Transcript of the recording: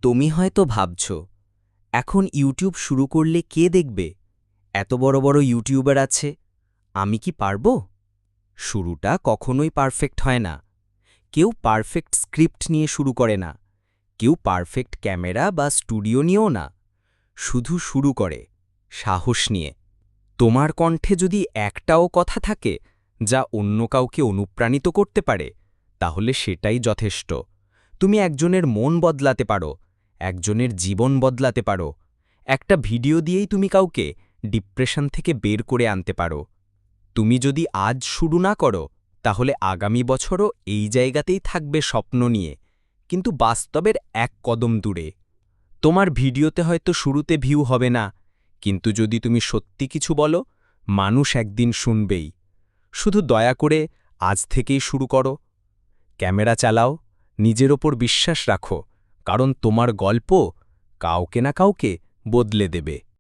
তুমি হয়তো ভাবছ, এখন ইউটিউব শুরু করলে কে দেখবে? এত বড় বড় ইউটিউবার আছে, আমি কি পারব? শুরুটা কখনোই পারফেক্ট হয় না। কেউ পারফেক্ট স্ক্রিপ্ট নিয়ে শুরু করে না, কেউ পারফেক্ট ক্যামেরা বা স্টুডিও নিয়েও না। শুধু শুরু করে সাহস নিয়ে। তোমার কণ্ঠে যদি একটাও কথা থাকে যা অন্য কাউকে অনুপ্রাণিত করতে পারে, তাহলে সেটাই যথেষ্ট। তুমি একজনের মন বদলাতে পারো, একজনের জীবন বদলাতে পারো। একটা ভিডিও দিয়েই তুমি কাউকে ডিপ্রেশন থেকে বের করে আনতে পারো। তুমি যদি আজ শুরু না করো, তাহলে আগামী বছরও এই জায়গাতেই থাকবে স্বপ্ন নিয়ে, কিন্তু বাস্তবের এক কদম দূরে। তোমার ভিডিওতে হয়তো শুরুতে ভিউ হবে না, কিন্তু যদি তুমি সত্যি কিছু বলো, মানুষ একদিন শুনবেই। শুধু দয়া করে আজ থেকেই শুরু করো। ক্যামেরা চালাও, নিজের ওপর বিশ্বাস রাখো, কারণ তোমার গল্প কাউকে না কাউকে বদলে দেবে।